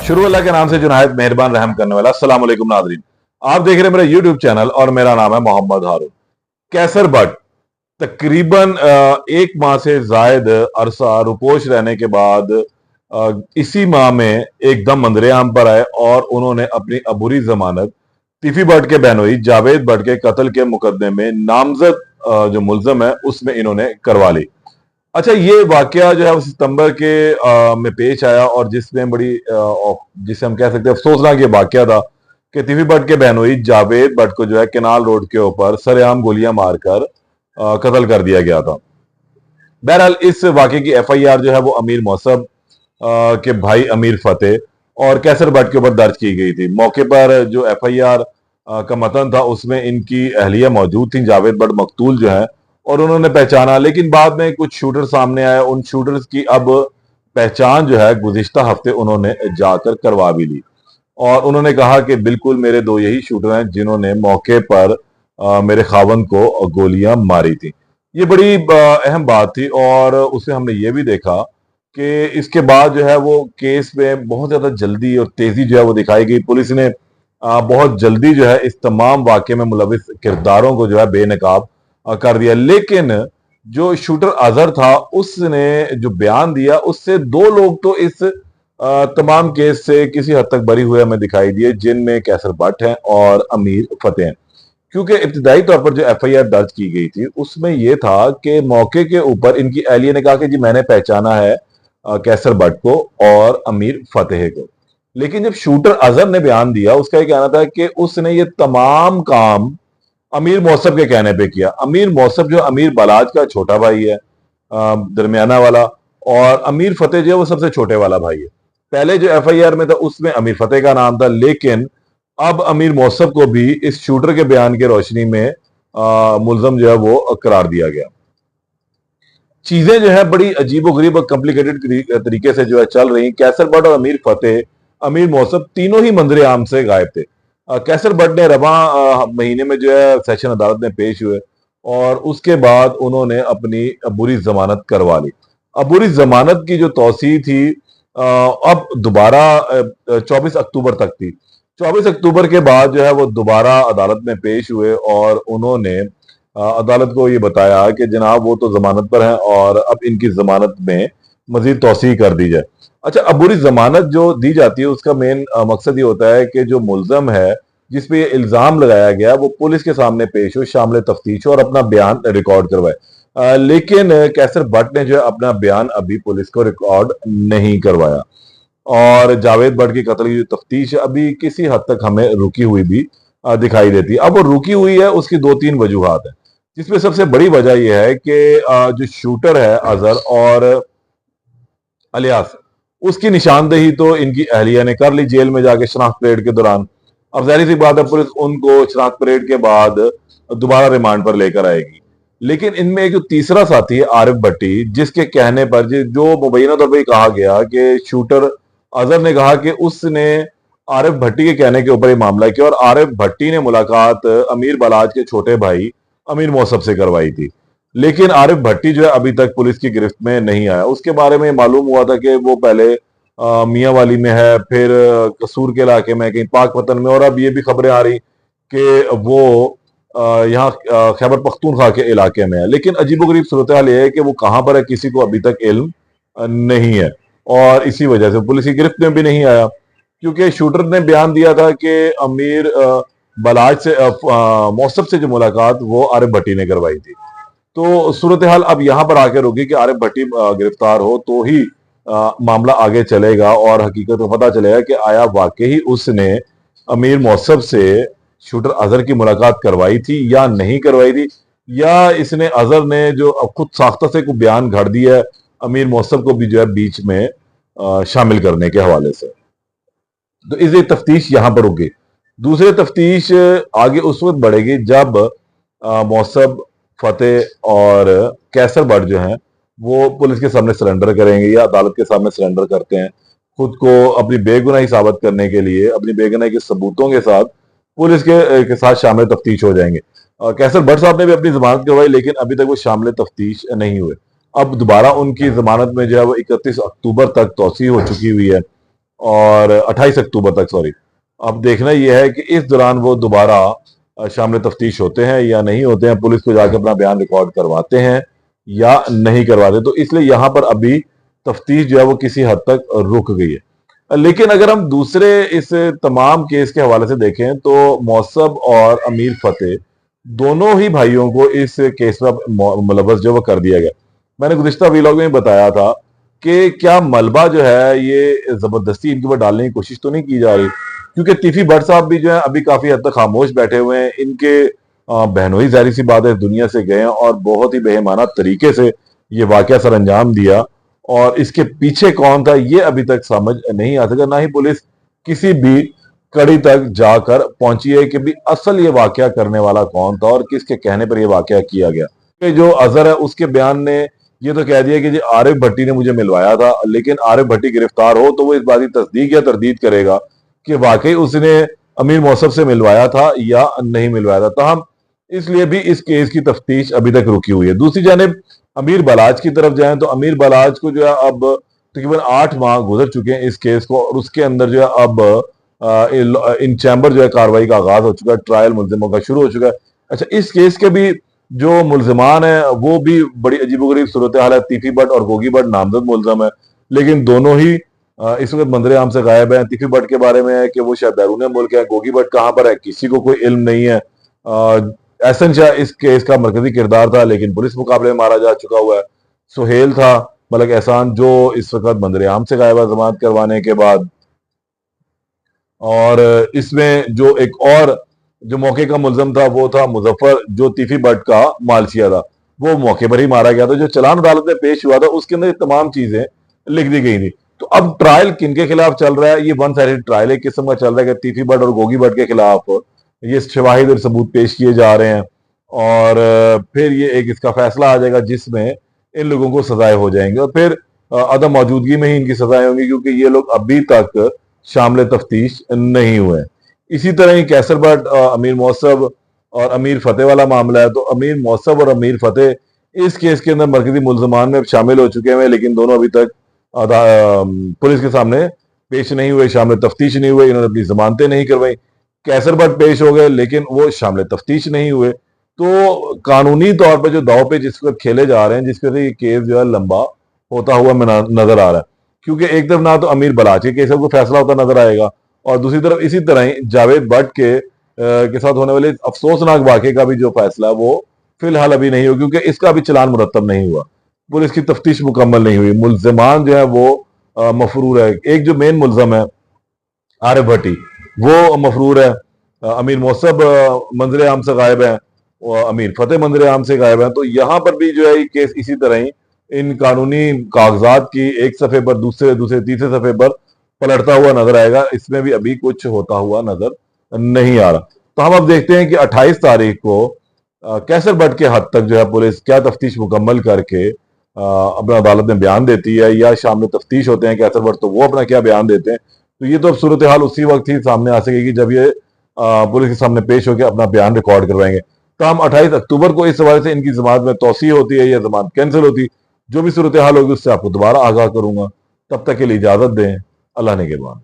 शुरू अल्लाह के नाम से जो नहायत मेहरबान रहम करने वाला। अस्सलाम वालेकुम नाज़रीन, आप देख रहे हैं मेरा यूट्यूब चैनल और मेरा नाम है मोहम्मद हारून। कैसर बट तकरीबन एक माह से जायद अरसा रुपोश रहने के बाद इसी माह में एकदम मंजरेआम पर आए और उन्होंने अपनी अबूरी जमानत तीफी भट्ट के बहनोई जावेद भट्ट के कत्ल के मुकदमे में नामजद जो मुल्जम है उसमें इन्होंने करवा ली। अच्छा, ये वाकया जो है वो सितंबर के में पेश आया और जिसमें बड़ी जिसे हम कह सकते हैं अफसोसनाक ये वाकया था कि तीफी भट्ट के बहनोई जावेद भट्ट को जो है केनाल रोड के ऊपर सरेआम गोलियां मारकर कत्ल कर दिया गया था। बहरहाल इस वाकये की एफआईआर जो है वो अमीर मौसम के भाई अमीर फतेह और कैसर भट्ट के ऊपर दर्ज की गई थी। मौके पर जो एफआईआर का मतन था उसमें इनकी अहलिया मौजूद थी, जावेद भट्ट मकतूल जो है, और उन्होंने पहचाना। लेकिन बाद में कुछ शूटर सामने आए, उन शूटर्स की अब पहचान जो है गुज़िश्ता हफ्ते उन्होंने जाकर करवा भी ली और उन्होंने कहा कि बिल्कुल मेरे दो यही शूटर हैं जिन्होंने मौके पर मेरे खावंद को गोलियां मारी थी। ये बड़ी अहम बात थी और उसे हमने ये भी देखा कि इसके बाद जो है वो केस में बहुत ज्यादा जल्दी और तेजी जो है वो दिखाई गई। पुलिस ने बहुत जल्दी जो है इस तमाम वाकये में मुलविस किरदारों को जो है बेनकाब कर दिया। लेकिन जो शूटर अजहर था उसने जो बयान दिया उससे दो लोग तो इस तमाम केस से किसी हद तक बरी हुए हमें दिखाई दिए, जिनमें कैसर भट्ट हैं और अमीर फतेह हैं। क्योंकि इब्तिदाई तौर पर जो एफआईआर दर्ज की गई थी उसमें यह था कि मौके के ऊपर इनकी अहलिया ने कहा कि जी मैंने पहचाना है कैसर भट्ट को और अमीर फतेह को। लेकिन जब शूटर अजहर ने बयान दिया उसका यह कहना था कि उसने ये तमाम काम अमीर मौसम के कहने पे किया। अमीर मौसम जो अमीर बलाज का छोटा भाई है, दरमियाना वाला, और अमीर फतेह जो है वो सबसे छोटे वाला भाई है। पहले जो एफआईआर में था उसमें अमीर फतेह का नाम था, लेकिन अब अमीर मौसम को भी इस शूटर के बयान की रोशनी में मुल्जम जो है वो करार दिया गया। चीजें जो है बड़ी अजीब और गरीब और कॉम्प्लिकेटेड तरीके से जो है चल रही। कैसर भट्ट और अमीर फतेह, अमीर मौसम तीनों ही मंजरे आम से गायब थे। कैसर भट्ट ने रवा महीने में जो है सेशन अदालत में पेश हुए और उसके बाद उन्होंने अपनी अबूरी जमानत करवा ली। अबूरी जमानत की जो तौसीह थी अब दोबारा 24 अक्टूबर तक थी। 24 अक्टूबर के बाद जो है वो दोबारा अदालत में पेश हुए और उन्होंने अदालत को ये बताया कि जनाब वो तो जमानत पर हैं और अब इनकी जमानत में मजीद तौसीह कर दी जाए। अच्छा, अबूरी जमानत जो दी जाती है उसका मेन मकसद ये होता है कि जो मुल्जम है जिसपे ये इल्जाम लगाया गया वो पुलिस के सामने पेश हो, शामिल तफ्तीश हो और अपना बयान रिकॉर्ड करवाए। लेकिन कैसर भट्ट ने जो है अपना बयान अभी पुलिस को रिकॉर्ड नहीं करवाया और जावेद भट्ट की कत्ल की जो तफ्तीश अभी किसी हद तक हमें रुकी हुई भी दिखाई देती है। अब वो रुकी हुई है उसकी दो तीन वजूहात है, जिसमें सबसे बड़ी वजह यह है कि जो शूटर है अजहर और अलियास, उसकी निशानदेही तो इनकी अहलिया ने कर ली जेल में जाके शनाख्त परेड के दौरान। अब जाहिर सी बात है पुलिस उनको शनाख्त परेड के बाद दोबारा रिमांड पर लेकर आएगी। लेकिन इनमें एक जो तीसरा साथी है आरिफ भट्टी, जिसके कहने पर जो मुबैना तौर पर कहा गया कि शूटर अजहर ने कहा कि उसने आरिफ भट्टी के कहने के ऊपर ये मामला किया और आरिफ भट्टी ने मुलाकात अमीर बलाज के छोटे भाई अमीर मौसम से करवाई थी। लेकिन आरिफ भट्टी जो है अभी तक पुलिस की गिरफ्त में नहीं आया। उसके बारे में मालूम हुआ था कि वो पहले मियाँ वाली में है, फिर कसूर के इलाके में, कहीं पाकपतन में, और अब ये भी खबरें आ रही कि वो यहाँ खैबर पख्तूनख्वा के इलाके में है। लेकिन अजीबोगरीब सूरत हाल यह है कि वो कहाँ पर है किसी को अभी तक इल्म नहीं है और इसी वजह से पुलिस की गिरफ्त में भी नहीं आया, क्योंकि शूटर ने बयान दिया था कि अमीर बलाज से मौसम से जो मुलाकात वो आरिफ भट्टी ने करवाई थी। तो सूरत हाल अब यहां पर आकर रुकी कि आरिफ भट्टी गिरफ्तार हो तो ही मामला आगे चलेगा और हकीकत को पता चलेगा कि आया वाकई उसने अमीर मौसम से शूटर अजहर की मुलाकात करवाई थी या नहीं करवाई थी, या इसने अजहर ने जो खुद साख्ता से कोई बयान घड़ दिया है अमीर मौसम को भी जो है बीच में शामिल करने के हवाले से। तो इस तफ्तीश यहां पर होगी। दूसरी तफ्तीश आगे उस वक्त बढ़ेगी जब मौसम, फतेह और कैसर भट्ट जो हैं वो पुलिस के सामने सरेंडर करेंगे या अदालत के सामने सरेंडर करते हैं। खुद को अपनी बेगुनाही साबित करने के लिए अपनी बेगुनाही के सबूतों के साथ पुलिस के साथ शामिल तफ्तीश हो जाएंगे। कैसर भट्ट साहब ने भी अपनी जमानत करवाई लेकिन अभी तक वो शामिल तफ्तीश नहीं हुए। अब दोबारा उनकी जमानत में जो है वो 31 अक्टूबर तक तौसीह हो चुकी हुई है और 28 अक्टूबर तक, सॉरी। अब देखना यह है कि इस दौरान वो दोबारा शामिल तफ्तीश होते हैं या नहीं होते हैं, पुलिस को जाकर अपना बयान रिकॉर्ड करवाते हैं या नहीं करवाते। तो इसलिए यहां पर अभी तफ्तीश जो है वो किसी हद तक रुक गई है। लेकिन अगर हम दूसरे इस तमाम केस के हवाले से देखें तो मौसब और अमीर फतेह दोनों ही भाइयों को इस केस में मुलव्वस जो वो कर दिया गया। मैंने गुज़िश्ता वीलॉग में बताया था कि क्या मलबा जो है ये जबरदस्ती इनके ऊपर डालने की कोशिश तो नहीं की जा रही, क्योंकि तीफी भट्ट साहब भी जो है अभी काफी हद तक खामोश बैठे हुए हैं। इनके बहनोई जाहिर सी बात है दुनिया से गए हैं और बहुत ही बेहमाना तरीके से ये वाकया सर अंजाम दिया, और इसके पीछे कौन था ये अभी तक समझ नहीं आ सका। ना ही पुलिस किसी भी कड़ी तक जाकर पहुंची है कि भी असल ये वाकया करने वाला कौन था और किसके कहने पर ये वाकया किया गया। कि जो अजहर है उसके बयान ने ये तो कह दिया कि जी आरिफ भट्टी ने मुझे मिलवाया था, लेकिन आरिफ भट्टी गिरफ्तार हो तो वो इस बात की तस्दीक या तरदीद करेगा कि वाकई उसने अमीर मौसफ से मिलवाया था या नहीं मिलवाया था। ताहम इसलिए भी इस केस की तफ्तीश अभी तक रुकी हुई है। दूसरी जानिब अमीर बलाज की तरफ जाएं तो अमीर बलाज को जो है अब तकरीबन 8 माह गुजर चुके हैं इस केस को, और उसके अंदर जो है अब इन चैम्बर जो है कार्रवाई का आगाज हो चुका है, ट्रायल मुलजिमों का शुरू हो चुका है। अच्छा, इस केस के भी जो मुलजमान है वो भी बड़ी अजीबोगरीब सूरत हाल है। तीफी भट्ट और गोगी भट्ट नामजद मुलजम है, लेकिन दोनों ही इस वक्त मंजर आम से गायब है। तीफी भट्ट के बारे में है कि वो शायद बैरून मुल्क है, गोगी भट्ट कहाँ पर है किसी को कोई इल्म नहीं है। एहसन शाह इस केस का मरकजी किरदार था लेकिन पुलिस मुकाबले में मारा जा चुका हुआ है। सुहेल था मलक एहसान जो इस वक्त मंजर आम से गायब है जमानत करवाने के बाद। और इसमें जो एक और जो मौके का मुलजम था वो था मुजफ्फर जो तीफी भट्ट का मालशिया था, वो मौके पर ही मारा गया था। जो चलान अदालत में पेश हुआ था उसके अंदर ये तमाम चीजें लिख दी गई थी। तो अब ट्रायल किनके खिलाफ चल रहा है, ये वन साइडेड ट्रायल एक किस्म का चल रहा है कि तीफी भट्ट और गोगी भट्ट के खिलाफ ये शवाहिद और सबूत पेश किए जा रहे हैं, और फिर ये एक इसका फैसला आ जाएगा जिसमें इन लोगों को सजाएं हो जाएंगे, और फिर अदम मौजूदगी में ही इनकी सजाएं होंगी क्योंकि ये लोग अभी तक शामिल तफ्तीश नहीं हुए। इसी तरह ही कैसर भट्ट, अमीर मौसब और अमीर फतेह वाला मामला है। तो अमीर मौसब और अमीर फतेह इस केस के अंदर मरकजी मुलजमान में शामिल हो चुके हैं, लेकिन दोनों अभी तक पुलिस के सामने पेश नहीं हुए, शामिल तफ्तीश नहीं हुए, इन्होंने अपनी जमानतें नहीं करवाई। कैसर भट्ट पेश हो गए लेकिन वो शामिल तफ्तीश नहीं हुए। तो कानूनी तौर पर जो दाव पे जिस वक्त खेले जा रहे हैं जिसकी वजह से ये केस जो है लंबा होता हुआ नजर आ रहा है, क्योंकि एक तरफ ना तो अमीर बलाच के केस को फैसला होता नजर आएगा और दूसरी तरफ इसी तरह ही जावेद भट्ट के साथ होने वाले अफसोसनाक वाकये का भी जो फैसला है वो फिलहाल अभी नहीं हुआ, क्योंकि इसका भी चलान मुरतब नहीं हुआ, पुलिस की तफ्तीश मुकम्मल नहीं हुई। मुलजमान जो है वो मफरूर है। एक जो मेन मुलजम है आरिफ भट्टी वो मफरूर है, अमीर मौसब मंजर आम से गायब है, और अमीर फतेह मंजर आम से गायब है। तो यहाँ पर भी जो है ये केस इसी तरह ही इन कानूनी कागजात की एक सफे पर दूसरे दूसरे तीसरे सफे पर पलटता हुआ नजर आएगा। इसमें भी अभी कुछ होता हुआ नजर नहीं आ रहा। तो हम अब देखते हैं कि 28 तारीख को कैसर भट्ट के हद तक जो है पुलिस क्या तफ्तीश मुकम्मल करके अपना अदालत में बयान देती है, या शामिल तफ्तीश होते हैं कैसर भट्ट तो वो अपना क्या बयान देते हैं। तो ये तो अब सूरत हाल उसी वक्त ही सामने आ सकेगी जब ये पुलिस के सामने पेश होकर अपना बयान रिकॉर्ड करवाएंगे। तो हम 28 अक्टूबर को इस हवाले से इनकी जमानत में तौसी होती है या जमानत कैंसिल होती, जो भी सूरत हाल होगी उससे आपको दोबारा आगाह करूंगा। तब तक के लिए इजाजत दें। अल्लाह ने के बाद।